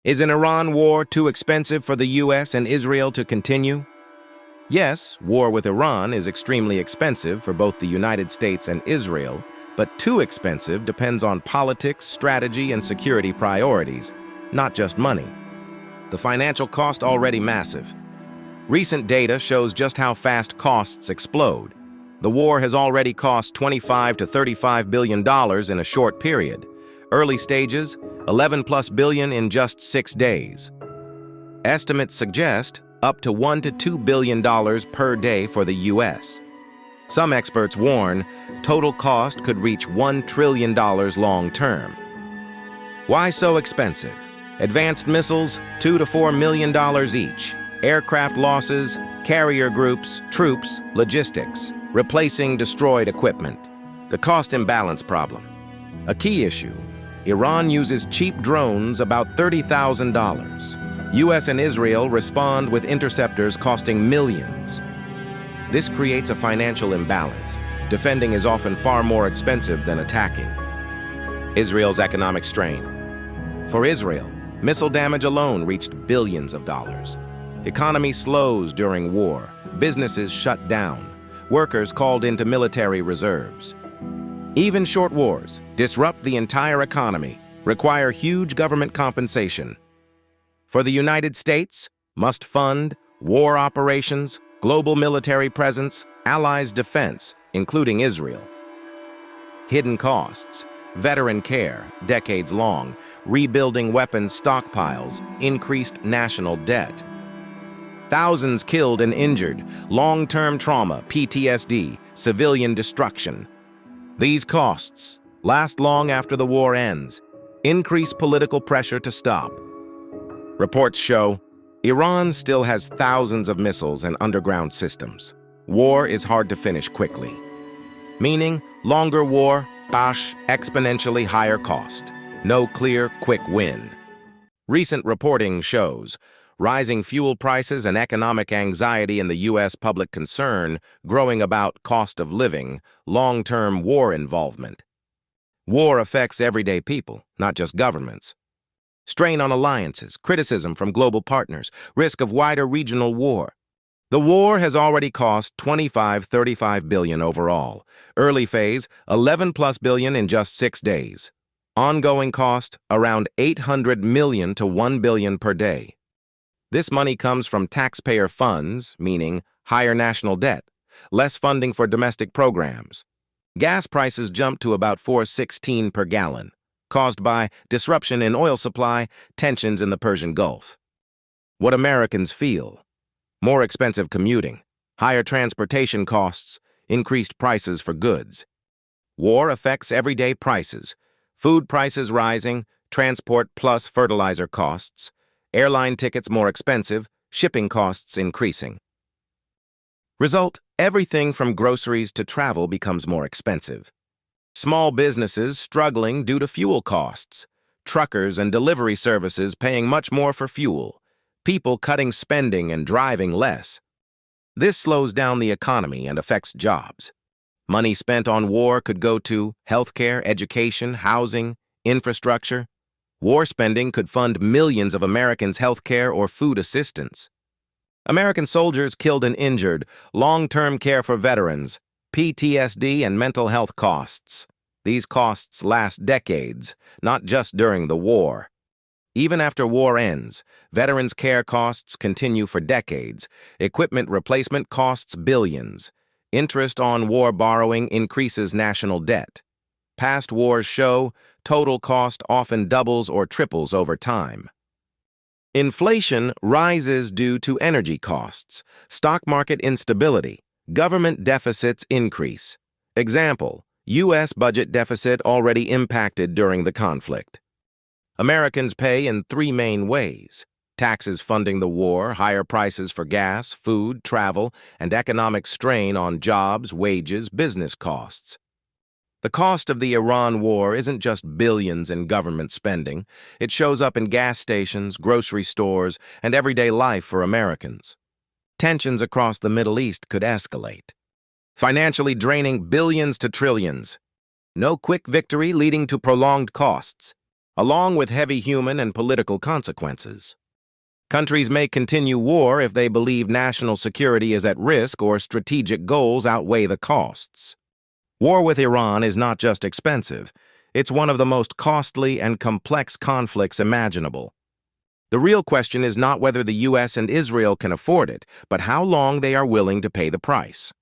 Is an Iran war too expensive for the US and Israel to continue? Yes, war with Iran is extremely expensive for both the United States and Israel, but too expensive depends on politics, strategy, and security priorities, not just money. The financial cost already massive. Recent data shows just how fast costs explode. The war has already cost $25 to $35 billion in a short period. Early stages, 11 plus billion in just 6 days. Estimates suggest up to $1 to $2 billion per day for the US. Some experts warn total cost could reach $1 trillion long term. Why so expensive? Advanced missiles, $2 to $4 million each. Aircraft losses, carrier groups, troops, logistics, replacing destroyed equipment. The cost imbalance problem. A key issue. Iran uses cheap drones about $30,000. US and Israel respond with interceptors costing millions. This creates a financial imbalance. Defending is often far more expensive than attacking. Israel's economic strain. For Israel, missile damage alone reached billions of dollars. Economy slows during war. Businesses shut down. Workers called into military reserves. Even short wars disrupt the entire economy, require huge government compensation. For the United States, must fund war operations, global military presence, allies' defense, including Israel. Hidden costs, veteran care, decades long, rebuilding weapons stockpiles, increased national debt. Thousands killed and injured, long-term trauma, PTSD, civilian destruction. These costs last long after the war ends, increase political pressure to stop. Reports show Iran still has thousands of missiles and underground systems. War is hard to finish quickly. Meaning, longer war, bash, exponentially higher cost. No clear, quick win. Recent reporting shows rising fuel prices and economic anxiety in the U.S. public concern growing about cost of living, long-term war involvement. War affects everyday people, not just governments. Strain on alliances, criticism from global partners, risk of wider regional war. The war has already cost $25–35 billion overall. Early phase, 11 plus billion in just 6 days. Ongoing cost, around $800 million to $1 billion per day. This money comes from taxpayer funds, meaning higher national debt, less funding for domestic programs. Gas prices jumped to about $4.16 per gallon, caused by disruption in oil supply, tensions in the Persian Gulf. What Americans feel: more expensive commuting, higher transportation costs, increased prices for goods. War affects everyday prices, food prices rising, transport plus fertilizer costs, airline tickets more expensive, shipping costs increasing. Result: everything from groceries to travel becomes more expensive. Small businesses struggling due to fuel costs. Truckers and delivery services paying much more for fuel. People cutting spending and driving less. This slows down the economy and affects jobs. Money spent on war could go to healthcare, education, housing, infrastructure. War spending could fund millions of Americans' healthcare or food assistance. American soldiers killed and injured, long-term care for veterans, PTSD and mental health costs. These costs last decades, not just during the war. Even after war ends, veterans' care costs continue for decades. Equipment replacement costs billions. Interest on war borrowing increases national debt. Past wars show total cost often doubles or triples over time. Inflation rises due to energy costs, stock market instability, government deficits increase. Example: U.S. budget deficit already impacted during the conflict. Americans pay in 3 main ways: taxes funding the war, higher prices for gas, food, travel, and economic strain on jobs, wages, business costs. The cost of the Iran war isn't just billions in government spending. It shows up in gas stations, grocery stores, and everyday life for Americans. Tensions across the Middle East could escalate, financially draining billions to trillions. No quick victory leading to prolonged costs. along with heavy human and political consequences. Countries may continue war if they believe national security is at risk or strategic goals outweigh the costs. War with Iran is not just expensive, it's one of the most costly and complex conflicts imaginable. The real question is not whether the U.S. and Israel can afford it, but how long they are willing to pay the price.